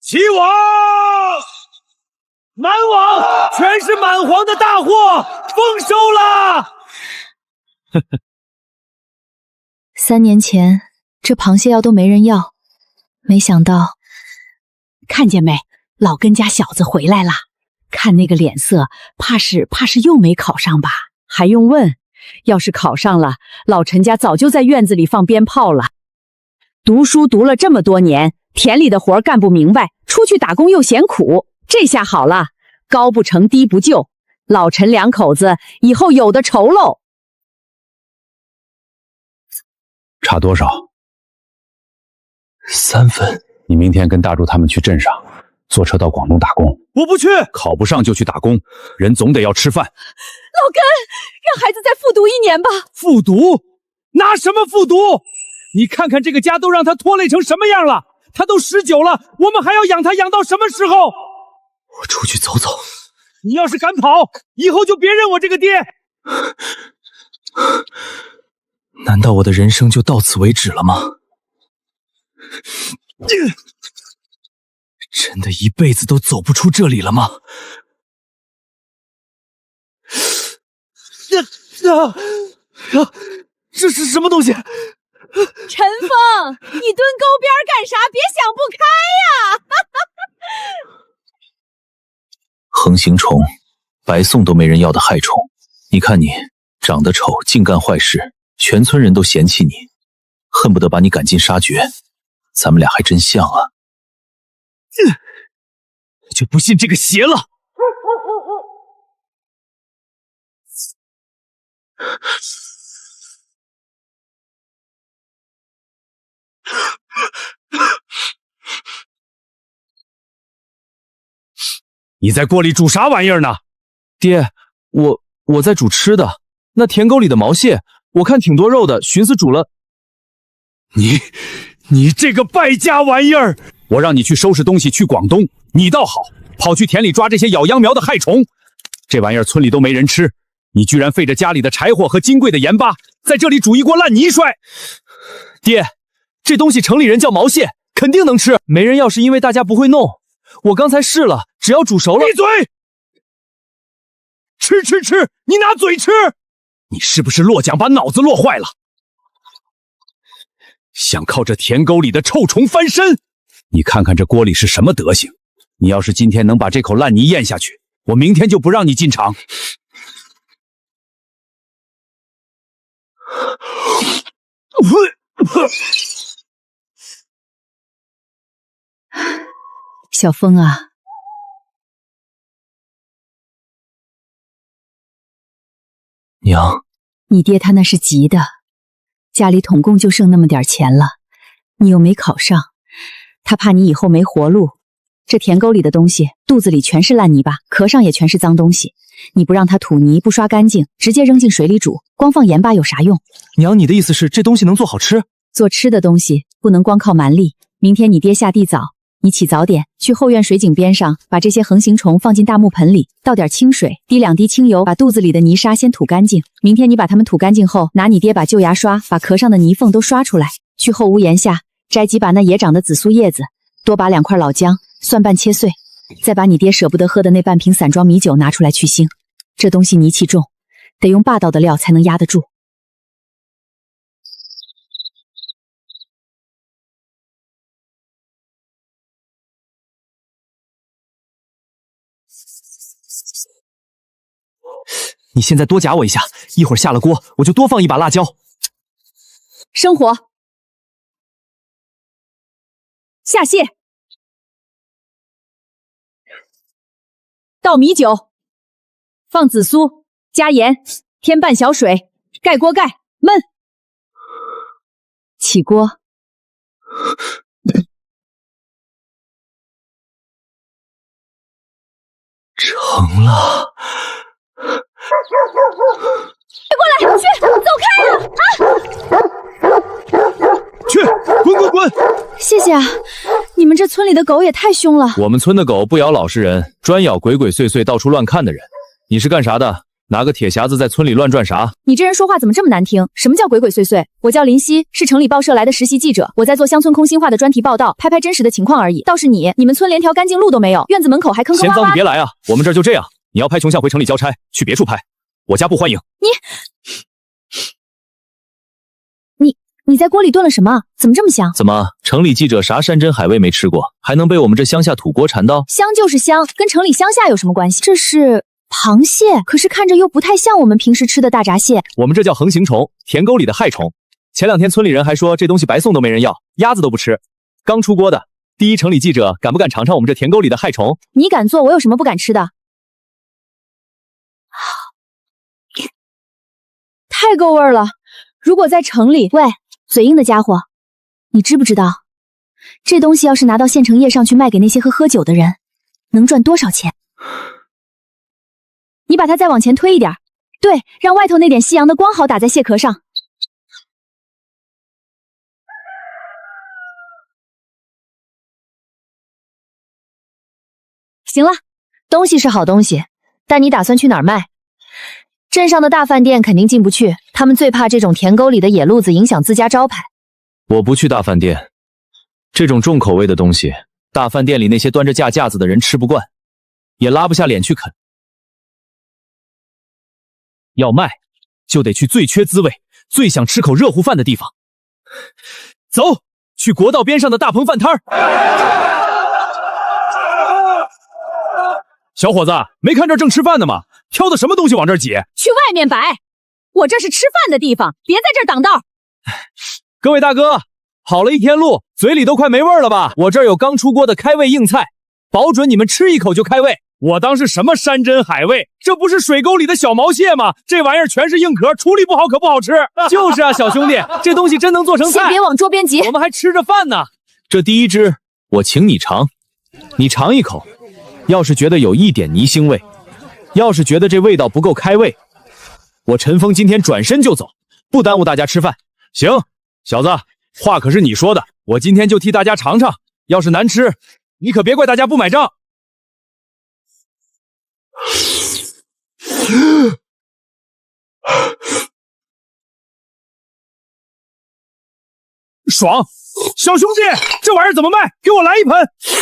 齐王，满网全是满皇的大货，丰收了。呵呵。3年前，这螃蟹药都没人要，没想到，看见没？老根家小子回来了，看那个脸色，怕是又没考上吧？还用问？要是考上了，老陈家早就在院子里放鞭炮了。读书读了这么多年，田里的活干不明白，出去打工又嫌苦，这下好了，高不成低不就，老陈2口子以后有的愁喽。差多少？3分。你明天跟大柱他们去镇上，坐车到广东打工。我不去，考不上就去打工，人总得要吃饭。老根，让孩子再复读1年吧。复读？拿什么复读？你看看这个家都让他拖累成什么样了，他都19了，我们还要养他养到什么时候？我出去走走。你要是敢跑，以后就别认我这个爹。难道我的人生就到此为止了吗？真的一辈子都走不出这里了吗？这是什么东西？陈峰，你蹲沟边干啥？别想不开呀！横行虫，白送都没人要的害虫。你看你长得丑，净干坏事，全村人都嫌弃你，恨不得把你赶尽杀绝。咱们俩还真像啊！就不信这个邪了。你在锅里煮啥玩意儿呢？爹，我在煮吃的。那田沟里的毛蟹，我看挺多肉的，寻思煮了。你这个败家玩意儿！我让你去收拾东西去广东，你倒好，跑去田里抓这些咬秧苗的害虫。这玩意儿村里都没人吃，你居然费着家里的柴火和金贵的盐巴，在这里煮一锅烂泥摔。爹，这东西城里人叫毛蟹，肯定能吃。没人要是因为大家不会弄，我刚才试了，只要煮熟了。闭嘴！吃，你拿嘴吃！你是不是落奖把脑子落坏了？想靠这田沟里的臭虫翻身？你看看这锅里是什么德行！你要是今天能把这口烂泥咽下去，我明天就不让你进厂。小峰啊，娘，你爹他那是急的，家里统共就剩那么点钱了，你又没考上，他怕你以后没活路。这田沟里的东西，肚子里全是烂泥巴，壳上也全是脏东西。你不让它吐泥，不刷干净，直接扔进水里煮，光放盐巴有啥用？娘，你的意思是这东西能做好吃？做吃的东西不能光靠蛮力。明天你爹下地早，你起早点去后院水井边上，把这些横行虫放进大木盆里，倒点清水，滴2滴清油，把肚子里的泥沙先吐干净。明天你把它们吐干净后，拿你爹把旧牙刷把壳上的泥缝都刷出来，去后屋檐下摘几把那野长的紫苏叶子，多拔2块老姜，蒜瓣切碎，再把你爹舍不得喝的那半瓶散装米酒拿出来去腥。这东西泥气重，得用霸道的料才能压得住。你现在多夹我一下，一会儿下了锅，我就多放1把辣椒。生火，下蟹，倒米酒，放紫苏，加盐，添半小水，盖锅盖焖。起锅，成了。快过来，去，走开啊！去，滚！谢谢啊，你们这村里的狗也太凶了。我们村的狗不咬老实人，专咬鬼鬼祟祟到处乱看的人。你是干啥的？拿个铁匣子在村里乱转啥？你这人说话怎么这么难听？什么叫鬼鬼祟祟？我叫林夕，是城里报社来的实习记者，我在做乡村空心化的专题报道，拍真实的情况而已。倒是你们村连条干净路都没有，院子门口还坑坑洼洼。嫌脏你别来啊，我们这儿就这样。你要拍穷相回城里交差，去别处拍，我家不欢迎。你在锅里炖了什么？怎么这么香？怎么，城里记者啥山珍海味没吃过，还能被我们这乡下土锅馋到？香就是香，跟城里乡下有什么关系？这是螃蟹，可是看着又不太像我们平时吃的大闸蟹。我们这叫横行虫，田沟里的害虫。前2天村里人还说这东西白送都没人要，鸭子都不吃。刚出锅的，第一城里记者敢不敢尝尝我们这田沟里的害虫？你敢做，我有什么不敢吃的？太够味儿了！如果在城里，喂，嘴硬的家伙，你知不知道，这东西要是拿到县城夜上去卖给那些喝酒的人，能赚多少钱？你把它再往前推一点，对，让外头那点夕阳的光好打在蟹壳上。行了，东西是好东西，但你打算去哪儿卖？镇上的大饭店肯定进不去，他们最怕这种田沟里的野路子影响自家招牌。我不去大饭店，这种重口味的东西，大饭店里那些端着架子的人吃不惯，也拉不下脸去啃。要卖，就得去最缺滋味、最想吃口热乎饭的地方。走，去国道边上的大棚饭摊儿。小伙子，没看这正吃饭呢吗？挑的什么东西往这儿挤？去外面摆，我这是吃饭的地方，别在这儿挡道。各位大哥，跑了1天路，嘴里都快没味了吧？我这儿有刚出锅的开胃硬菜，保准你们吃一口就开胃。我当是什么山珍海味？这不是水沟里的小毛蟹吗？这玩意儿全是硬壳，处理不好可不好吃。就是啊，小兄弟，这东西真能做成菜。先别往桌边挤，我们还吃着饭呢。这第一只我请你尝，你尝一口，要是觉得有一点泥腥味，要是觉得这味道不够开胃，我陈峰今天转身就走，不耽误大家吃饭。行，小子，话可是你说的，我今天就替大家尝尝，要是难吃，你可别怪大家不买账。爽！小兄弟，这玩意儿怎么卖？给我来一盆！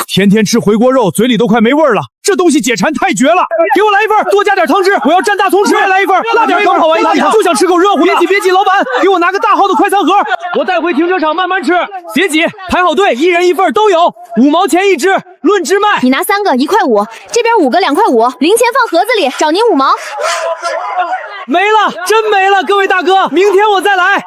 天天吃回锅肉，嘴里都快没味儿了。这东西解馋太绝了！给我来一份，多加点汤汁。我要蘸大葱吃。再来一份，辣点刚跑完一趟，就想吃口热乎的。别急，老板，给我拿个大号的快餐盒，我带回停车场慢慢吃。别急，排好队，1人1份都有，5毛钱一只，论只卖。你拿3个1块5，这边5个2块5，零钱放盒子里，找您5毛。没了，真没了，各位大哥，明天我再来。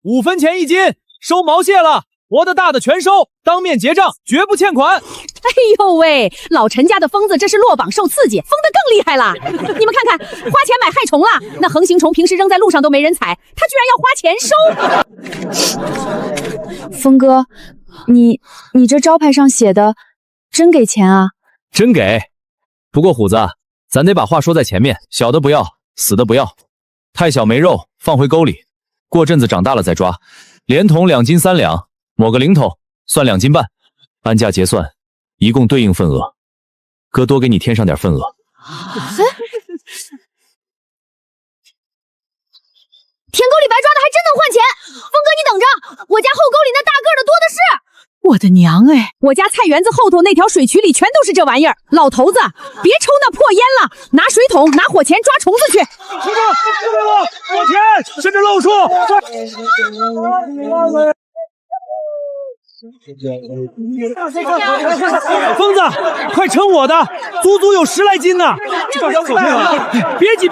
5分钱1斤，收毛蟹了，活的大的全收，当面结账，绝不欠款。哎呦喂，老陈家的疯子这是落榜受刺激，疯得更厉害了。你们看看，花钱买害虫了。那横行虫平时扔在路上都没人踩，他居然要花钱收。峰哥，你这招牌上写的真给钱啊？真给。不过虎子，咱得把话说在前面，小的不要，死的不要，太小没肉，放回沟里。过阵子长大了再抓，连同2斤3两，抹个零头，算2斤半，按价结算，一共对应份额。哥多给你添上点份额。田沟里白抓的还真能换钱，峰哥你等着，我家后沟里那大个的多的是。我的娘哎！我家菜园子后头那条水渠里全都是这玩意儿。老头子，别抽那破烟了，拿水桶拿火钳抓虫子去。师哥，救命我！火钳，甚至漏处。疯子，快称我的，足足有10来斤呢。别急，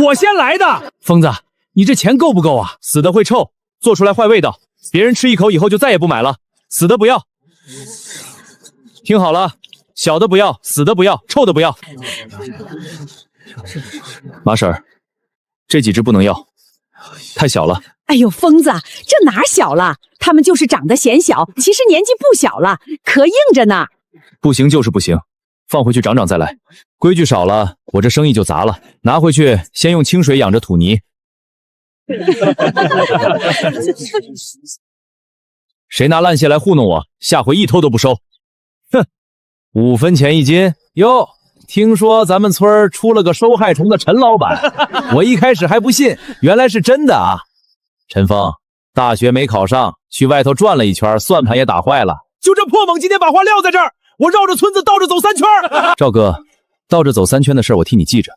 我先来的。疯子，你这钱够不够啊？死的会臭，做出来坏味道，别人吃一口以后就再也不买了。死的不要，听好了，小的不要，死的不要，臭的不要。马婶儿，这几只不能要，太小了。哎呦，疯子，这哪小了？他们就是长得显小，其实年纪不小了，可硬着呢。不行就是不行，放回去长长再来。规矩少了，我这生意就砸了。拿回去先用清水养着土泥。谁拿烂蟹来糊弄我，下回一头都不收。哼，5分钱1斤哟。听说咱们村出了个收害虫的陈老板，我一开始还不信，原来是真的啊。陈峰，大学没考上，去外头转了一圈，算盘也打坏了。就这破猛，今天把话撂在这儿，我绕着村子倒着走3圈。赵哥，倒着走3圈的事我替你记着。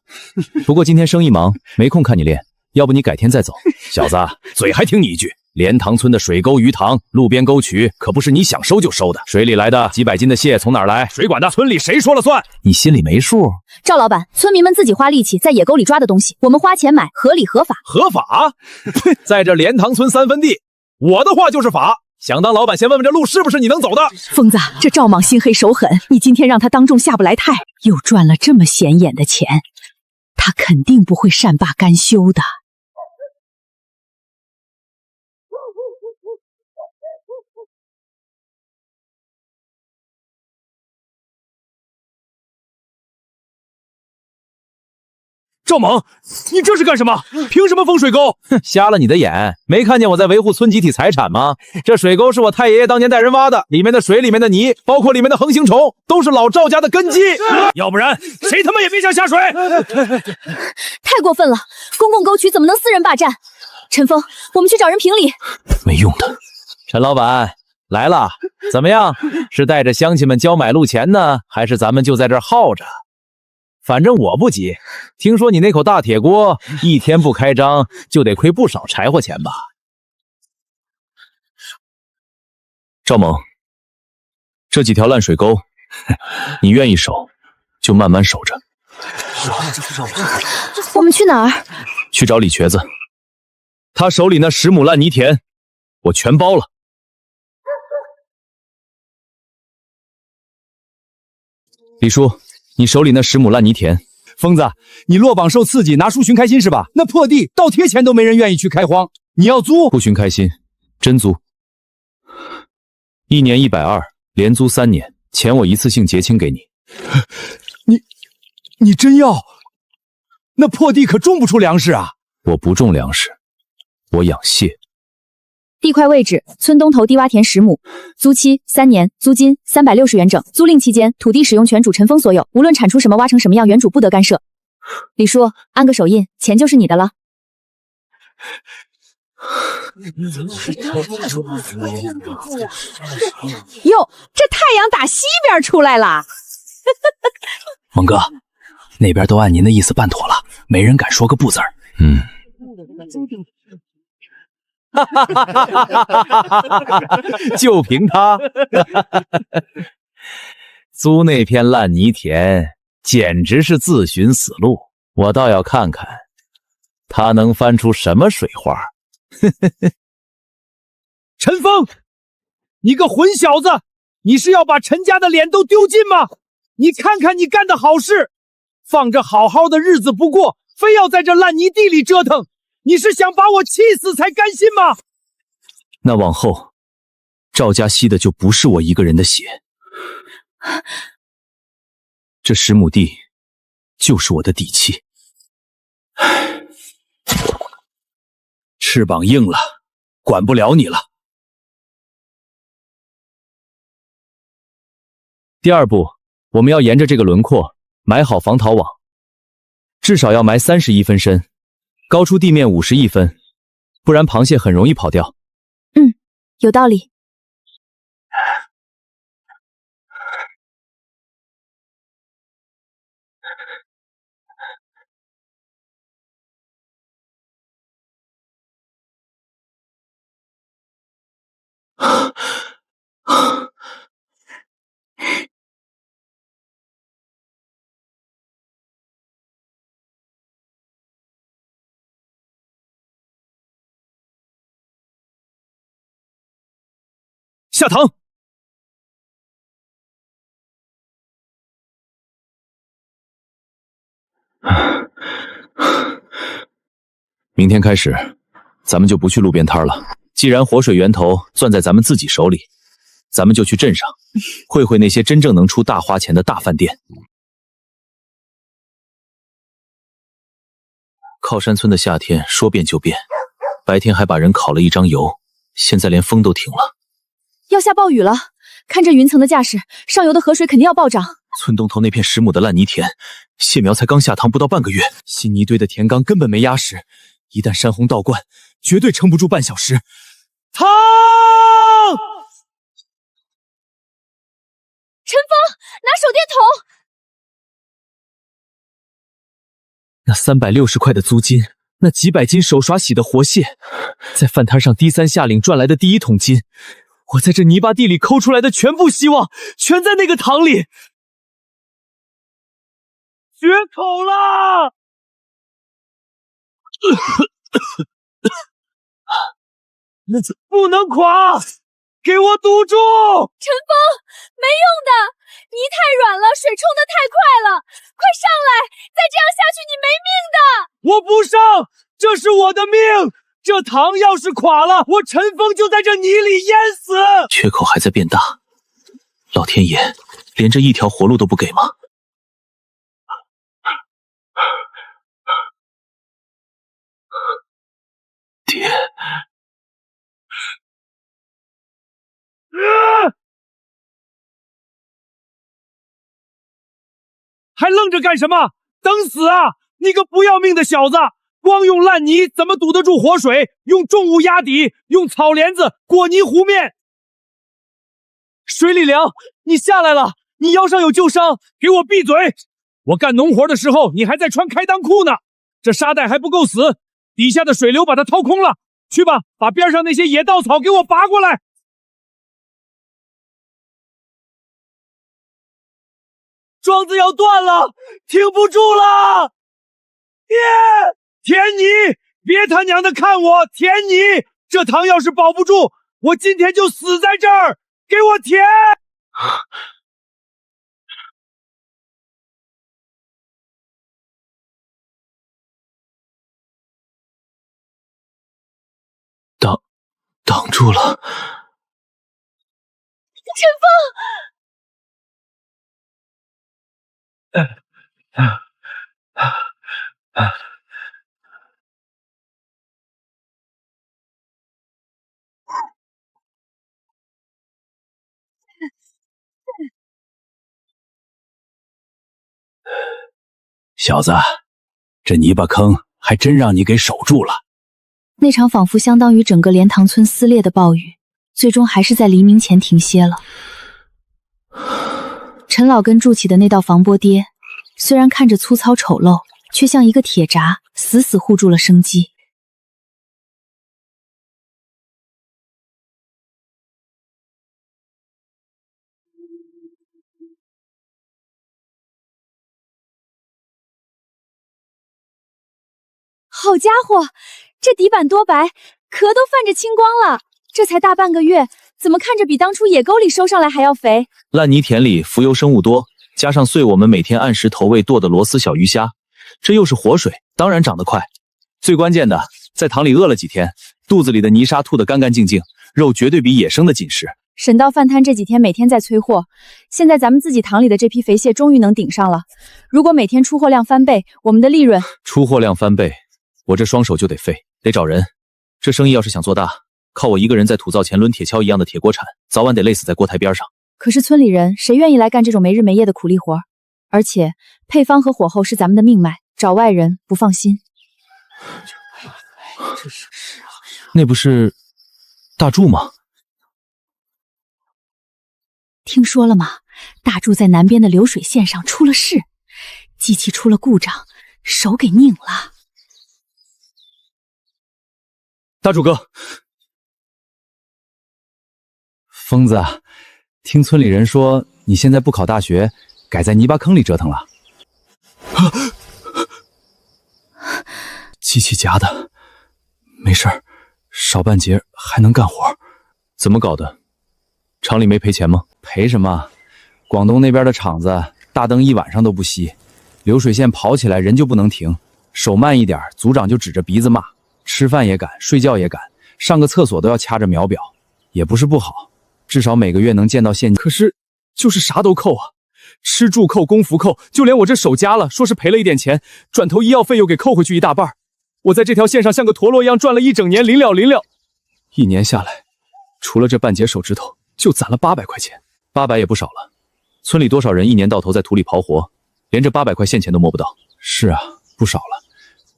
不过今天生意忙，没空看你练，要不你改天再走。小子，嘴还听你一句。莲塘村的水沟、鱼塘、路边沟渠可不是你想收就收的，水里来的几百斤的蟹从哪儿来？谁管的？村里谁说了算？你心里没数？赵老板，村民们自己花力气在野沟里抓的东西，我们花钱买，合理合法。合法？在这莲塘村3分地，我的话就是法。想当老板，先问问这路是不是你能走的？疯子，这赵莽心黑手狠，你今天让他当众下不来台，又赚了这么显眼的钱，他肯定不会善罢甘休的。赵猛，你这是干什么？凭什么封水沟？瞎了你的眼，没看见我在维护村集体财产吗？这水沟是我太爷爷当年带人挖的，里面的水、里面的泥，包括里面的横行虫，都是老赵家的根基。要不然谁他妈也别想下水！太过分了，公共沟渠怎么能私人霸占？陈峰，我们去找人评理。没用的。陈老板来了，怎么样？是带着乡亲们交买路钱呢，还是咱们就在这儿耗着？反正我不急，听说你那口大铁锅一天不开张就得亏不少柴火钱吧？赵猛，这几条烂水沟，你愿意守就慢慢守着。我们去哪儿？去找李瘸子，他手里那10亩烂泥田，我全包了。李叔。你手里那10亩烂泥田，疯子，你落榜受刺激，拿书寻开心是吧？那破地倒贴钱都没人愿意去开荒，你要租？不寻开心，真租。1年120，连租3年，钱我一次性结清给你。你真要？那破地可种不出粮食啊！我不种粮食，我养蟹。地块位置：村东头低洼田10亩，租期3年，租金360元整。租赁期间，土地使用权主陈峰所有，无论产出什么、挖成什么样，原主不得干涉。李叔，按个手印，钱就是你的了。哟，这太阳打西边出来了。猛哥，那边都按您的意思办妥了，没人敢说个不字儿。就凭他租那片烂泥田，简直是自寻死路。我倒要看看他能翻出什么水花。陈峰，你个混小子，你是要把陈家的脸都丢尽吗？你看看你干的好事，放着好好的日子不过，非要在这烂泥地里折腾，你是想把我气死才甘心吗？那往后赵家吸的就不是我一个人的血，这10亩地就是我的底气。翅膀硬了，管不了你了。第2步，我们要沿着这个轮廓埋好防逃网，至少要埋31分深，高出地面51分，不然螃蟹很容易跑掉。有道理。下堂。明天开始，咱们就不去路边摊了。既然活水源头攥在咱们自己手里，咱们就去镇上，会会那些真正能出大花钱的大饭店。靠山村的夏天说变就变，白天还把人烤了一张油，现在连风都停了。要下暴雨了，看这云层的架势，上游的河水肯定要暴涨。村东头那片10亩的烂泥田，谢苗才刚下塘不到半个月，新泥堆的田缸根本没压实，一旦山洪倒灌，绝对撑不住半小时。汤！陈峰，拿手电筒。那360块的租金，那几百斤手刷洗的活蟹，在饭摊上低三下岭赚来的第1桶金，我在这泥巴地里抠出来的全部希望，全在那个塘里。绝口了！不能垮，给我堵住！陈峰，没用的，泥太软了，水冲得太快了，快上来！再这样下去，你没命的！我不上，这是我的命。这塘要是垮了，我陈峰就在这泥里淹死。缺口还在变大，老天爷，连这一条活路都不给吗？爹，还愣着干什么？等死啊！你个不要命的小子！光用烂泥怎么堵得住活水？用重物压底，用草帘子裹泥糊面。水里凉，你下来了，你腰上有旧伤，给我闭嘴！我干农活的时候，你还在穿开裆裤呢。这沙袋还不够死，底下的水流把它掏空了。去吧，把边上那些野稻草给我拔过来。桩子要断了，挺不住了！爹，填泥！别他娘的看我填泥！这塘要是保不住，我今天就死在这儿！给我填！挡住了。陈峰！小子，这泥巴坑还真让你给守住了。那场仿佛相当于整个莲塘村撕裂的暴雨，最终还是在黎明前停歇了。陈老根筑起的那道防波堤，虽然看着粗糙丑陋，却像一个铁闸，死死护住了生机。好家伙，这底板多白，壳都泛着青光了。这才大半个月，怎么看着比当初野沟里收上来还要肥？烂泥田里浮游生物多，加上碎我们每天按时投喂剁的螺丝小鱼虾，这又是活水，当然长得快。最关键的，在塘里饿了几天，肚子里的泥沙吐得干干净净，肉绝对比野生的紧实。沈道饭摊这几天每天在催货，现在咱们自己塘里的这批肥蟹终于能顶上了。如果每天出货量翻倍，我们的利润……出货量翻倍，我这双手就得废，得找人。这生意要是想做大，靠我一个人在土灶前抡铁锹一样的铁锅铲，早晚得累死在锅台边上。可是村里人谁愿意来干这种没日没夜的苦力活？而且配方和火候是咱们的命脉，找外人不放心。那不是大柱吗？听说了吗？大柱在南边的流水线上出了事，机器出了故障，手给拧了。大柱哥，疯子，听村里人说你现在不考大学，改在泥巴坑里折腾了。机器夹的，没事儿，少半截还能干活。怎么搞的？厂里没赔钱吗？赔什么？广东那边的厂子大灯一晚上都不熄，流水线跑起来人就不能停，手慢一点，组长就指着鼻子骂。吃饭也赶，睡觉也赶，上个厕所都要掐着秒表，也不是不好，至少每个月能见到现金。可是就是啥都扣啊，吃住扣、工服扣，就连我这手夹了，说是赔了一点钱，转头医药费又给扣回去一大半。我在这条线上像个陀螺一样转了一整年，临了。1年下来，除了这半截手指头，就攒了800块钱。800也不少了，村里多少人一年到头在土里刨活，连这800块现钱都摸不到。是啊，不少了。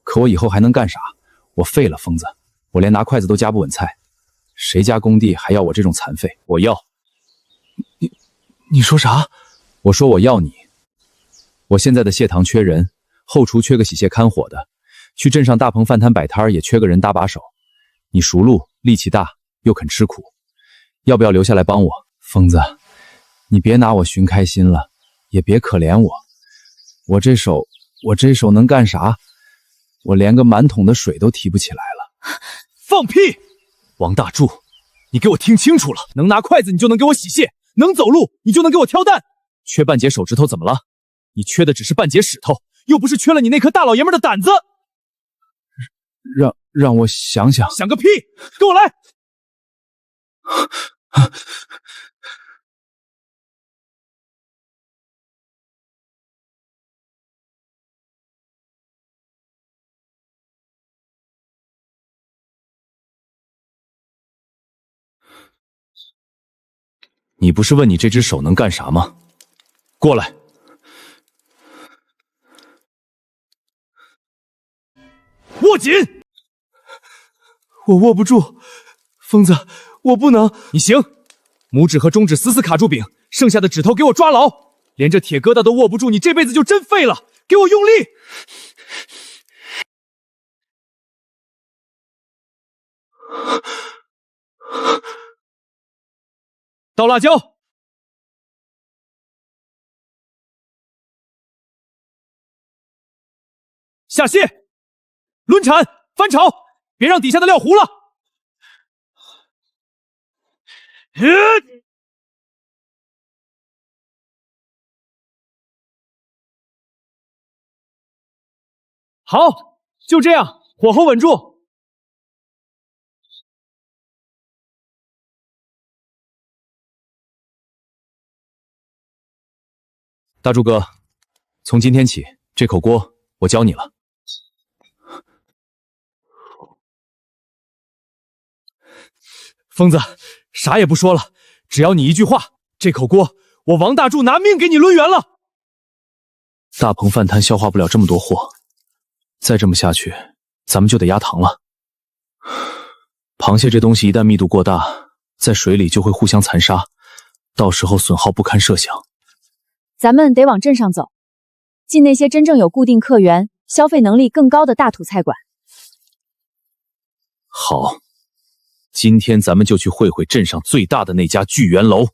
可我以后还能干啥？我废了，疯子！我连拿筷子都夹不稳菜，谁家工地还要我这种残废？我要。你说啥？我说我要你。我现在的蟹塘缺人，后厨缺个洗蟹看火的，去镇上大棚饭摊摆摊也缺个人搭把手。你熟路，力气大，又肯吃苦，要不要留下来帮我？疯子，你别拿我寻开心了，也别可怜我。我这手能干啥？我连个满桶的水都提不起来了。放屁！王大柱，你给我听清楚了，能拿筷子你就能给我洗蟹，能走路你就能给我挑担。缺半截手指头怎么了？你缺的只是半截石头，又不是缺了你那颗大老爷们的胆子。让我想想。想个屁！跟我来！你不是问你这只手能干啥吗？过来。握紧！我握不住，疯子，我不能。你行，拇指和中指死死卡住柄，剩下的指头给我抓牢。连这铁疙瘩都握不住，你这辈子就真废了。给我用力！倒辣椒，下蟹，抡铲，翻炒，别让底下的料糊了。好，就这样，火候稳住。大柱哥，从今天起，这口锅我教你了。疯子，啥也不说了，只要你一句话，这口锅我王大柱拿命给你抡圆了。大棚饭摊消化不了这么多货，再这么下去，咱们就得压塘了。螃蟹这东西一旦密度过大，在水里就会互相残杀，到时候损耗不堪设想。咱们得往镇上走，进那些真正有固定客源、消费能力更高的大土菜馆。好，今天咱们就去会会镇上最大的那家聚源楼。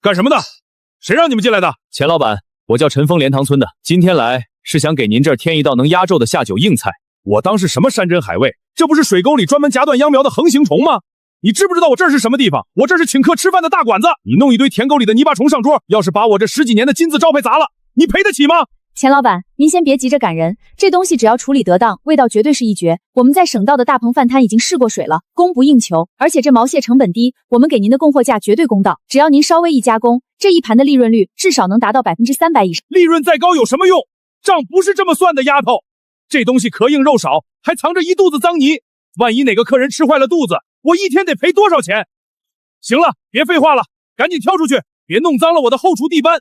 干什么的？谁让你们进来的？钱老板，我叫陈峰，莲塘村的，今天来是想给您这儿添一道能压轴的下酒硬菜。我当是什么山珍海味？这不是水沟里专门夹断秧苗的横行虫吗？你知不知道我这是什么地方？我这是请客吃饭的大馆子。你弄一堆田沟里的泥巴虫上桌，要是把我这10几年的金字招牌砸了，你赔得起吗？钱老板，您先别急着赶人，这东西只要处理得当，味道绝对是一绝。我们在省道的大棚饭摊已经试过水了，供不应求，而且这毛蟹成本低，我们给您的供货价绝对公道。只要您稍微一加工，这一盘的利润率至少能达到300%以上。利润再高有什么用？账不是这么算的，丫头。这东西壳硬肉少，还藏着一肚子脏泥，万一哪个客人吃坏了肚子，我一天得赔多少钱？行了，别废话了，赶紧跳出去，别弄脏了我的后厨地板。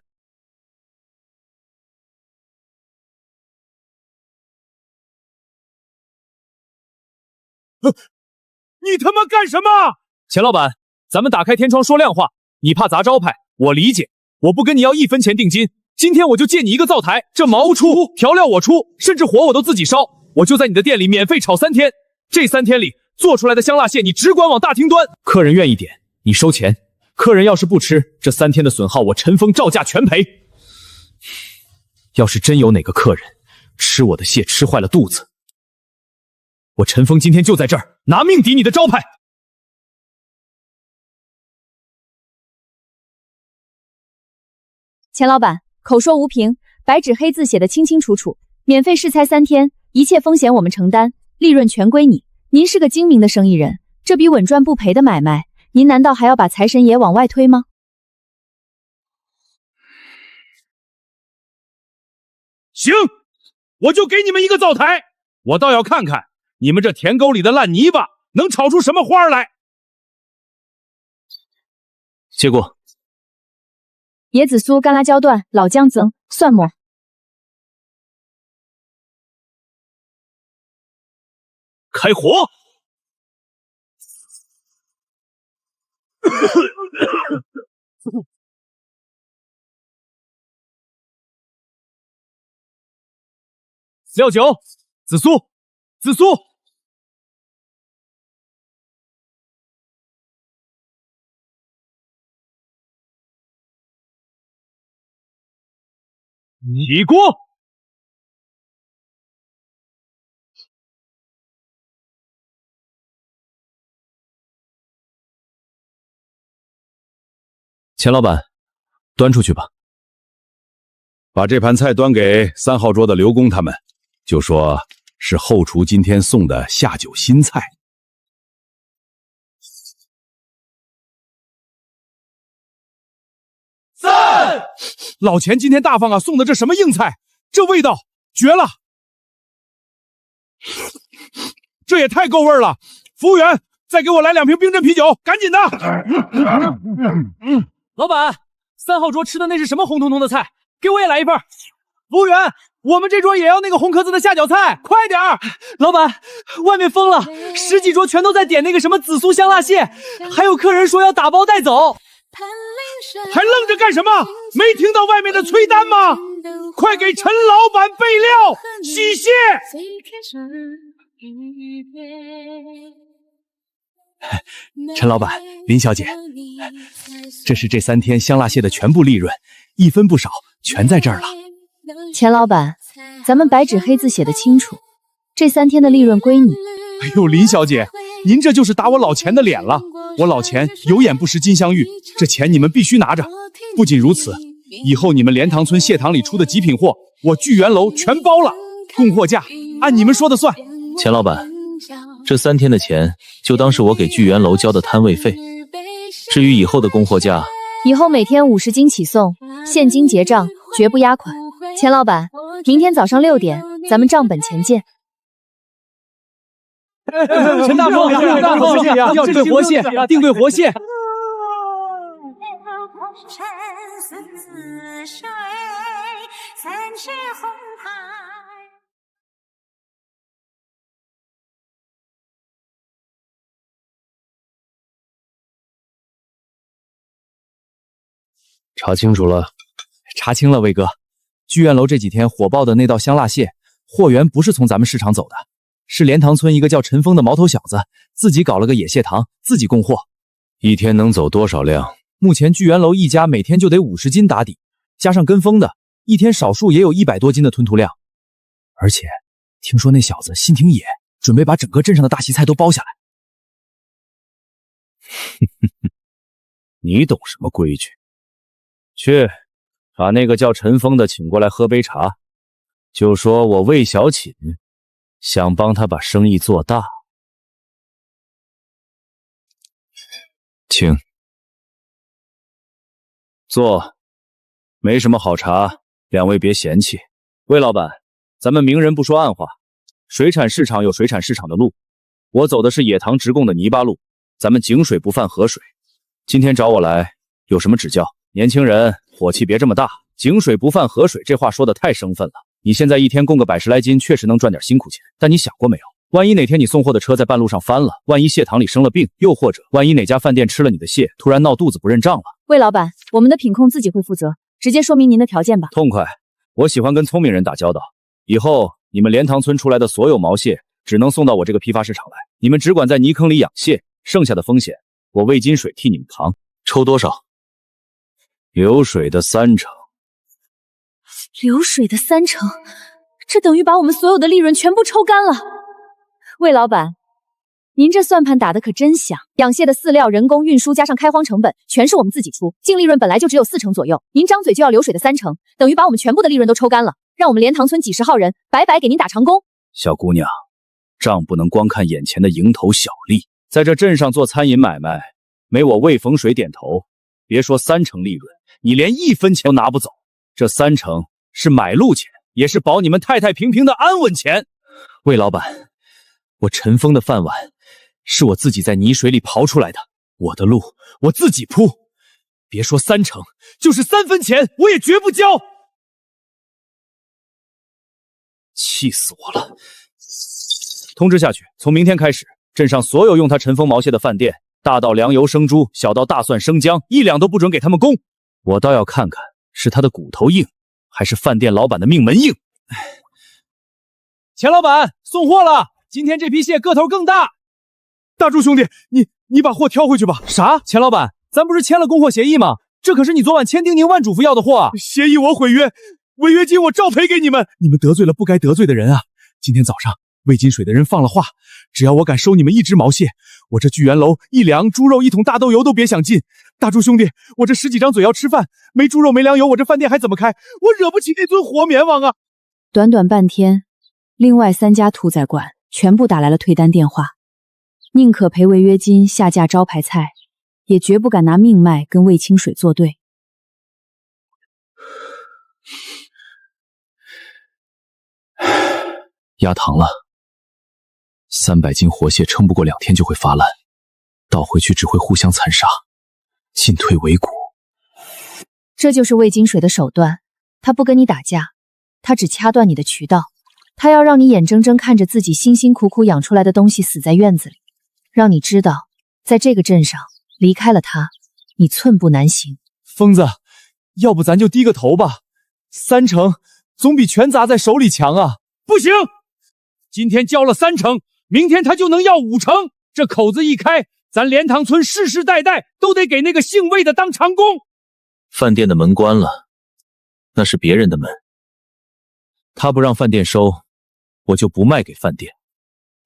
你他妈干什么？钱老板，咱们打开天窗说亮话，你怕砸招牌，我理解，我不跟你要1分钱定金，今天我就借你一个灶台，这毛出，调料我出，甚至火我都自己烧，我就在你的店里免费炒3天，这3天里做出来的香辣蟹你只管往大厅端，客人愿意点你收钱，客人要是不吃，这3天的损耗我陈峰照价全赔。要是真有哪个客人吃我的蟹吃坏了肚子，我陈峰今天就在这儿拿命抵你的招牌。钱老板，口说无凭，白纸黑字写得清清楚楚，免费试菜3天，一切风险我们承担，利润全归你。您是个精明的生意人，这笔稳赚不赔的买卖，您难道还要把财神爷往外推吗？行，我就给你们一个灶台，我倒要看看你们这田沟里的烂泥巴能炒出什么花来。接过。椰子酥、干辣椒段、老姜子、蒜末。开火！料酒，紫苏，紫苏。起锅！钱老板，端出去吧。把这盘菜端给3号桌的刘工他们，就说是后厨今天送的下酒新菜。赞！老钱今天大方啊，送的这什么硬菜，这味道绝了！这也太够味了！服务员，再给我来2瓶冰镇啤酒，赶紧的！老板，3号桌吃的那是什么红彤彤的菜？给我也来一份。服务员，我们这桌也要那个红壳子的下脚菜，快点儿！老板，外面封了，10几桌全都在点那个什么紫苏香辣蟹，还有客人说要打包带走。还愣着干什么？没听到外面的催单吗？快给陈老板备料洗蟹！陈老板，林小姐，这是这3天香辣蟹的全部利润，1分不少，全在这儿了。钱老板，咱们白纸黑字写的清楚，这3天的利润归你。哎呦，林小姐，您这就是打我老钱的脸了。我老钱有眼不识金镶玉，这钱你们必须拿着。不仅如此，以后你们莲塘村蟹塘里出的极品货，我聚源楼全包了，供货价按你们说的算。钱老板，这3天的钱就当是我给聚源楼交的摊位费。至于以后的供货价，以后每天50斤起送，现金结账，绝不压款。钱老板，明天早上6点，咱们账本前见。陈大凤，陈大凤，要对活蟹，定对活蟹。查清楚了，查清了，魏哥。聚源楼这几天火爆的那道香辣蟹，货源不是从咱们市场走的，是莲塘村一个叫陈峰的毛头小子自己搞了个野蟹塘，自己供货。一天能走多少辆？目前聚源楼一家每天就得50斤打底，加上跟风的，一天少数也有100多斤的吞吐量。而且听说那小子心挺野，准备把整个镇上的大席菜都包下来。你懂什么规矩？去把那个叫陈峰的请过来喝杯茶，就说我魏小锦想帮他把生意做大。请坐，没什么好茶，2位别嫌弃。魏老板，咱们明人不说暗话，水产市场有水产市场的路，我走的是野塘直供的泥巴路，咱们井水不犯河水。今天找我来，有什么指教？年轻人，火气别这么大，井水不犯河水这话说的太生分了。你现在一天供个100-10来斤，确实能赚点辛苦钱，但你想过没有？万一哪天你送货的车在半路上翻了，万一蟹塘里生了病，又或者万一哪家饭店吃了你的蟹，突然闹肚子不认账了。魏老板，我们的品控自己会负责，直接说明您的条件吧。痛快，我喜欢跟聪明人打交道。以后你们莲塘村出来的所有毛蟹，只能送到我这个批发市场来，你们只管在泥坑里养蟹，剩下的风险我魏金水替你们扛。抽多少？流水的30%。流水的30%，这等于把我们所有的利润全部抽干了。魏老板，您这算盘打得可真响，养蟹的饲料、人工、运输加上开荒成本，全是我们自己出，净利润本来就只有40%左右，您张嘴就要流水的30%，等于把我们全部的利润都抽干了，让我们莲塘村几10号人白白给您打长工。小姑娘，账不能光看眼前的蝇头小利。在这镇上做餐饮买卖，没我魏风水点头，别说3成利润，你连1分钱都拿不走。这3成是买路钱，也是保你们太太平平的安稳钱。魏老板，我陈峰的饭碗是我自己在泥水里刨出来的，我的路我自己铺，别说3成，就是3分钱我也绝不交。气死我了！通知下去，从明天开始，镇上所有用他陈峰毛蟹的饭店，大到粮油生猪，小到大蒜生姜，1两都不准给他们供。我倒要看看是他的骨头硬，还是饭店老板的命门硬。钱老板，送货了，今天这批蟹个头更大。大柱兄弟，你把货挑回去吧。啥？钱老板，咱不是签了供货协议吗？这可是你昨晚千叮咛万嘱咐要的货啊！协议我毁约，违约金我照赔给你们。你们得罪了不该得罪的人啊！今天早上魏金水的人放了话，只要我敢收你们1只毛蟹，我这聚源楼1粮、猪肉、1桶大豆油都别想进。大柱兄弟，我这10几张嘴要吃饭，没猪肉没粮油，我这饭店还怎么开？我惹不起那尊活阎王啊！短短半天，另外3家屠宰馆全部打来了退单电话，宁可赔违约金下架招牌菜，也绝不敢拿命脉跟魏清水作对。压糖了，300斤活蟹撑不过2天就会发烂，倒回去只会互相残杀，进退维谷。这就是魏金水的手段，他不跟你打架，他只掐断你的渠道，他要让你眼睁睁看着自己辛辛苦苦养出来的东西死在院子里，让你知道，在这个镇上离开了他，你寸步难行。疯子，要不咱就低个头吧，3成总比全砸在手里强啊！不行，今天交了3成，明天他就能要5成。这口子一开，咱莲塘村世世代代都得给那个姓魏的当长工。饭店的门关了，那是别人的门，他不让饭店收，我就不卖给饭店。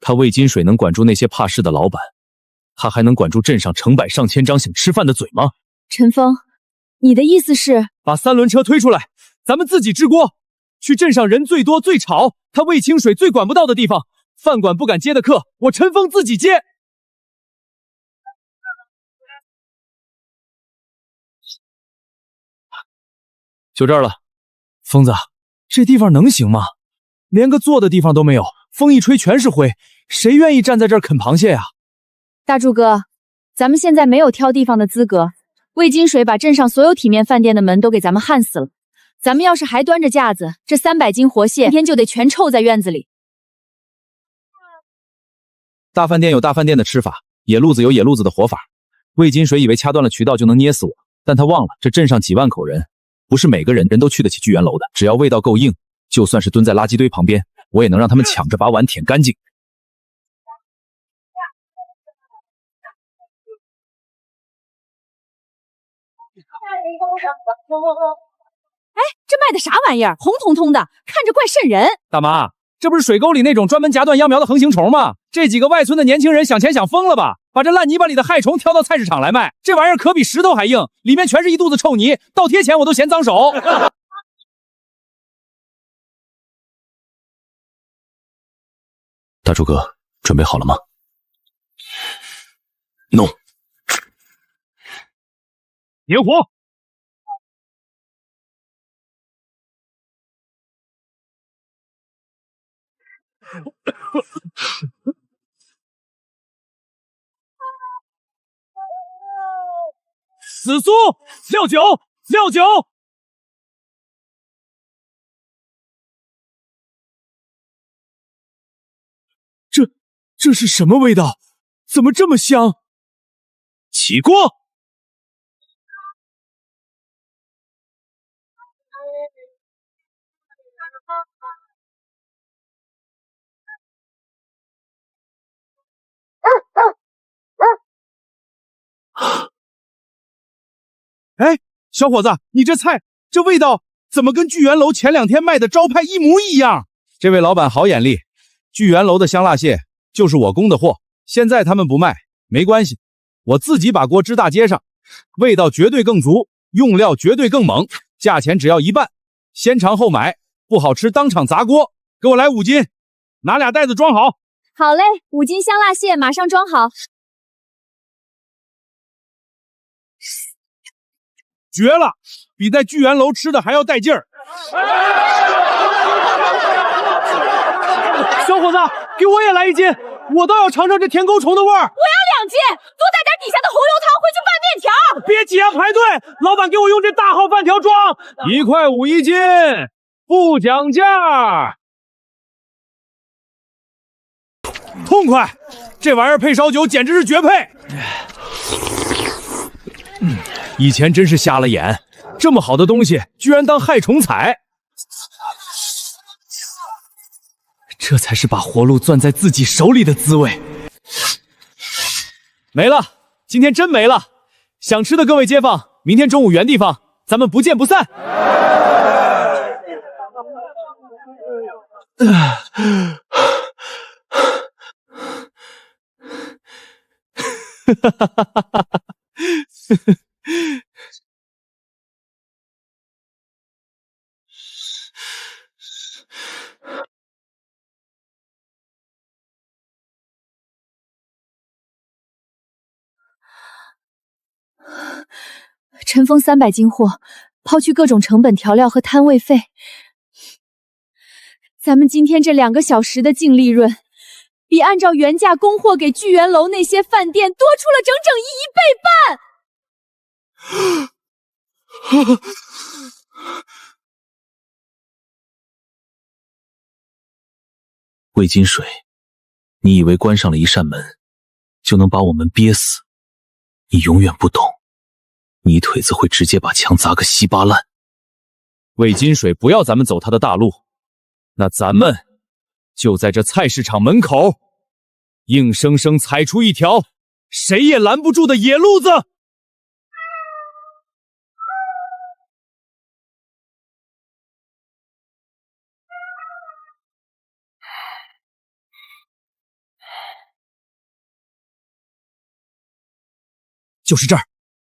他魏金水能管住那些怕事的老板，他还能管住镇上成百上千张想吃饭的嘴吗？陈峰，你的意思是把3轮车推出来，咱们自己支锅，去镇上人最多最吵，他魏清水最管不到的地方，饭馆不敢接的客，我陈峰自己接。就这儿了。疯子，这地方能行吗？连个坐的地方都没有，风一吹全是灰，谁愿意站在这儿啃螃蟹呀？大柱哥，咱们现在没有挑地方的资格。魏金水把镇上所有体面饭店的门都给咱们焊死了，咱们要是还端着架子，这300斤活蟹明天就得全臭在院子里。大饭店有大饭店的吃法，野路子有野路子的活法。魏金水以为掐断了渠道就能捏死我，但他忘了这镇上几万口人，不是每个人都去得起聚源楼的。只要味道够硬，就算是蹲在垃圾堆旁边，我也能让他们抢着把碗舔干净。哎，这卖的啥玩意儿？红彤彤的，看着怪瘆人。大妈，这不是水沟里那种专门夹断秧苗的横行虫吗？这几个外村的年轻人想钱想疯了吧？把这烂泥巴里的害虫挑到菜市场来卖，这玩意儿可比石头还硬，里面全是一肚子臭泥，倒贴钱我都嫌脏手。大柱哥，准备好了吗？弄。点火！死苏，6酒，6酒。这是什么味道？怎么这么香？起锅！哎，小伙子，你这菜这味道怎么跟聚源楼前2天卖的招牌一模一样？这位老板好眼力，聚源楼的香辣蟹就是我供的货，现在他们不卖没关系，我自己把锅支大街上，味道绝对更足，用料绝对更猛，价钱只要1半，先尝后买，不好吃当场砸锅，给我来5斤，拿2袋子装好。好嘞，5斤香辣蟹马上装好。绝了，比在聚源楼吃的还要带劲儿。小伙子，给我也来1斤，我倒要尝尝这田沟虫的味儿。我要2斤，多带点底下的红油汤回去拌面条。别急啊，排队！老板给我用这大号饭条装，1块5一斤，不讲价。痛快！这玩意儿配烧酒简直是绝配。以前真是瞎了眼，这么好的东西居然当害虫采，这才是把活路攥在自己手里的滋味。没了，今天真没了。想吃的各位街坊，明天中午原地方，咱们不见不散。尘封300斤货，抛去各种成本、调料和摊位费，咱们今天这2个小时的净利润，比按照原价供货给聚源楼那些饭店多出了整整1.5倍半。魏金水，你以为关上了一扇门，就能把我们憋死？你永远不懂，泥腿子会直接把墙砸个稀巴烂。魏金水不要咱们走他的大路，那咱们就在这菜市场门口，硬生生踩出一条谁也拦不住的野路子。就是这儿，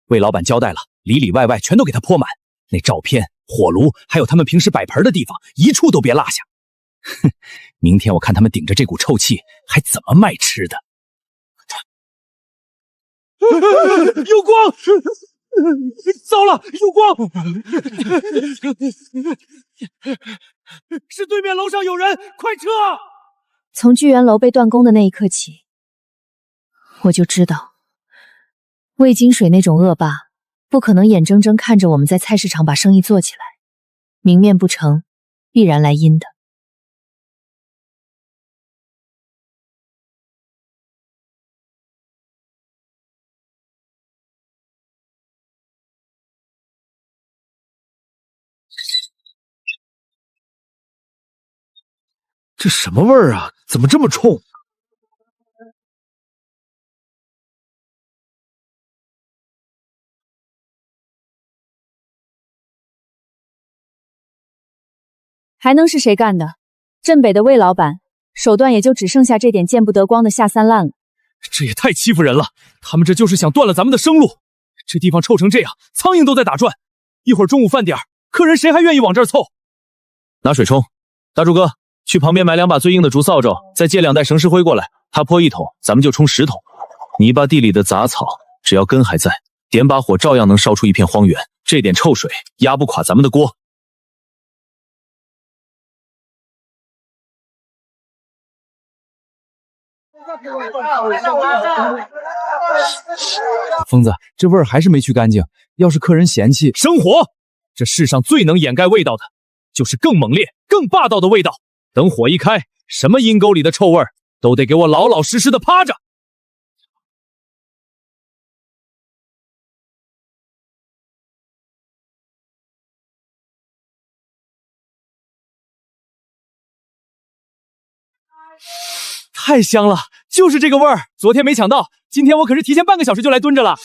魏老板交代了，里里外外全都给他泼满，那照片、火炉，还有他们平时摆盆的地方，一处都别落下。哼，明天我看他们顶着这股臭气还怎么卖吃的。有光！糟了，有光！是对面楼上有人，快撤！从聚源楼被断供的那一刻起，我就知道魏金水那种恶霸不可能眼睁睁看着我们在菜市场把生意做起来，明面不成，必然来阴的。这什么味儿啊？怎么这么冲？还能是谁干的？镇北的魏老板，手段也就只剩下这点见不得光的下三滥了。这也太欺负人了！他们这就是想断了咱们的生路。这地方臭成这样，苍蝇都在打转。一会儿中午饭点，客人谁还愿意往这儿凑？拿水冲，大柱哥，去旁边买2把最硬的竹扫帚，再借2袋绳石灰过来。他泼1桶，咱们就冲10桶。泥巴地里的杂草，只要根还在，点把火照样能烧出一片荒原。这点臭水压不垮咱们的锅。疯子，这味儿还是没去干净。要是客人嫌弃，生火！这世上最能掩盖味道的，就是更猛烈、更霸道的味道。等火一开，什么阴沟里的臭味儿，都得给我老老实实的趴着。太香了，就是这个味儿。昨天没抢到，今天我可是提前半个小时就来蹲着了。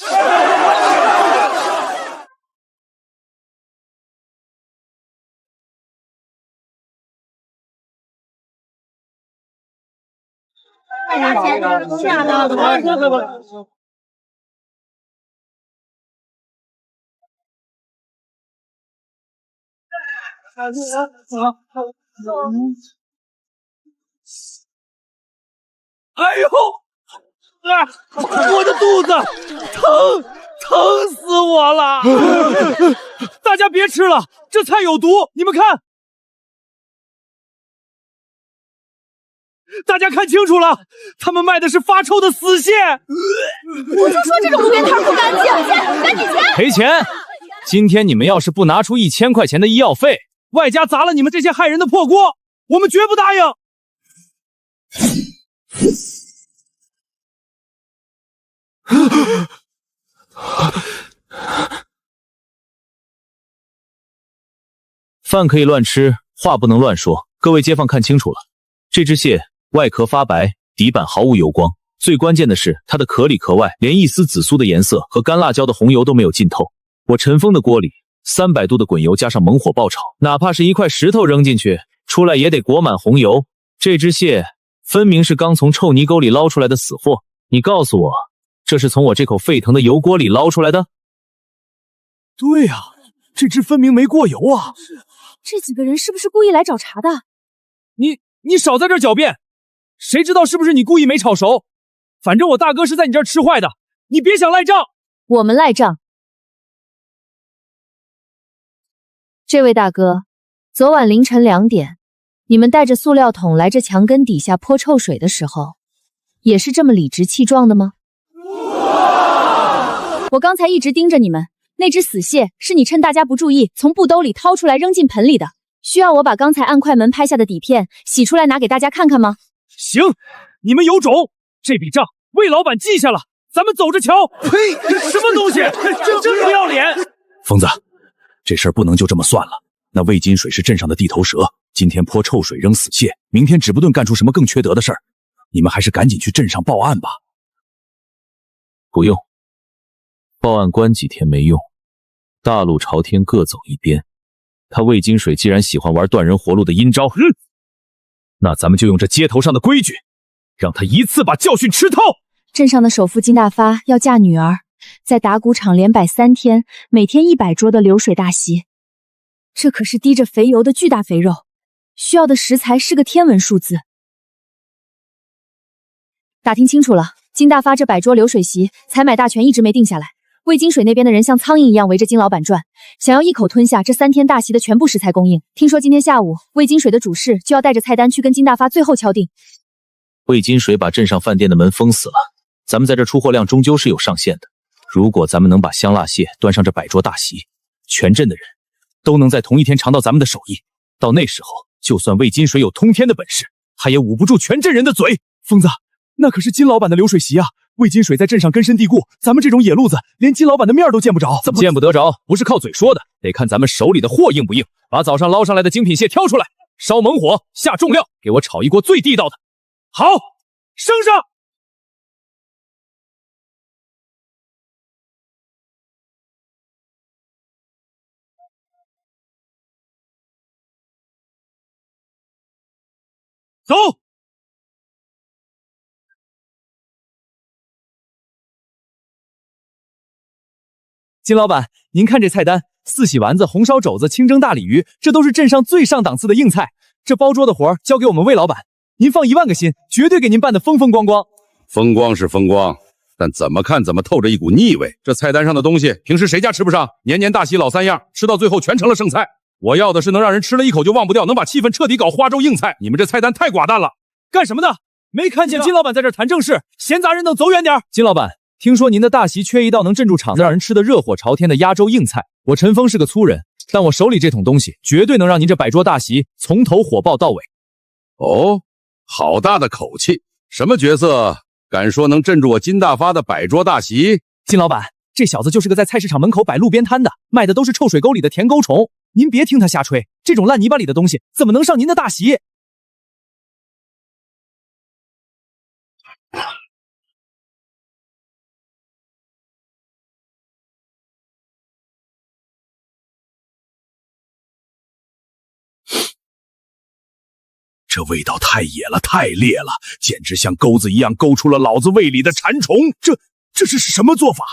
哎呀，钱都下到了。哎呦，我的肚子疼死我了！大家别吃了，这菜有毒，你们看。大家看清楚了，他们卖的是发臭的死蟹。我就说这种路边摊不干净，赶紧钱！赔钱！今天你们要是不拿出1000块钱的医药费，外加砸了你们这些害人的破锅，我们绝不答应。饭可以乱吃，话不能乱说。各位街坊看清楚了，这只蟹外壳发白，底板毫无油光，最关键的是它的壳里壳外连一丝紫苏的颜色和干辣椒的红油都没有浸透。我陈峰的锅里300度的滚油加上猛火爆炒，哪怕是一块石头扔进去，出来也得裹满红油。这只蟹分明是刚从臭泥沟里捞出来的死货，你告诉我，这是从我这口沸腾的油锅里捞出来的？对啊，这只分明没过油啊！这几个人是不是故意来找茬的？你少在这儿狡辩，谁知道是不是你故意没炒熟？反正我大哥是在你这儿吃坏的，你别想赖账。我们赖账。这位大哥，昨晚凌晨2点，你们带着塑料桶来这墙根底下泼臭水的时候，也是这么理直气壮的吗？我刚才一直盯着你们，那只死蟹是你趁大家不注意从布兜里掏出来扔进盆里的，需要我把刚才按快门拍下的底片洗出来拿给大家看看吗？行，你们有种，这笔账魏老板记下了，咱们走着瞧。呸，什么东西，真不要脸！疯子，这事儿不能就这么算了。那魏金水是镇上的地头蛇，今天泼臭水扔死蟹，明天指不定干出什么更缺德的事儿。你们还是赶紧去镇上报案吧。不用，报案关几天没用，大路朝天各走一边。他魏金水既然喜欢玩断人活路的阴招，那咱们就用这街头上的规矩，让他一次把教训吃透。镇上的首富金大发要嫁女儿，在打谷场连摆3天，每天100桌的流水大席，这可是滴着肥油的巨大肥肉，需要的食材是个天文数字。打听清楚了，金大发这100桌流水席采买大权一直没定下来，魏金水那边的人像苍蝇一样围着金老板转，想要一口吞下这3天大席的全部食材供应。听说今天下午魏金水的主事就要带着菜单去跟金大发最后敲定。魏金水把镇上饭店的门封死了，咱们在这出货量终究是有上限的。如果咱们能把香辣蟹端上这100桌大席，全镇的人都能在同一天尝到咱们的手艺，到那时候就算魏金水有通天的本事，他也捂不住全镇人的嘴。疯子，那可是金老板的流水席啊！魏金水在镇上根深蒂固，咱们这种野路子连金老板的面都见不着。怎么见不得着？不是靠嘴说的，得看咱们手里的货硬不硬。把早上捞上来的精品蟹挑出来，烧猛火，下重料，给我炒一锅最地道的。好，升上！走！金老板，您看这菜单，四喜丸子、红烧肘子、清蒸大鲤鱼，这都是镇上最上档次的硬菜。这包桌的活交给我们魏老板，您放1万个心，绝对给您办得风风光光。风光是风光，但怎么看怎么透着一股腻味。这菜单上的东西，平时谁家吃不上？年年大喜老3样，吃到最后全成了剩菜。我要的是能让人吃了一口就忘不掉，能把气氛彻底搞花粥硬菜。你们这菜单太寡淡了。干什么呢？没看见金老板在这谈正事，闲杂人等走远点。金老板，听说您的大席缺一道能镇住场子、让人吃得热火朝天的压轴硬菜。我陈峰是个粗人，但我手里这桶东西绝对能让您这100桌大席从头火爆到尾。哦，好大的口气！什么角色敢说能镇住我金大发的100桌大席？金老板，这小子就是个在菜市场门口摆路边摊的，卖的都是臭水沟里的甜沟虫。您别听他瞎吹，这种烂泥巴里的东西怎么能上您的大席？这味道太野了，太烈了，简直像钩子一样勾出了老子胃里的馋虫。这是什么做法？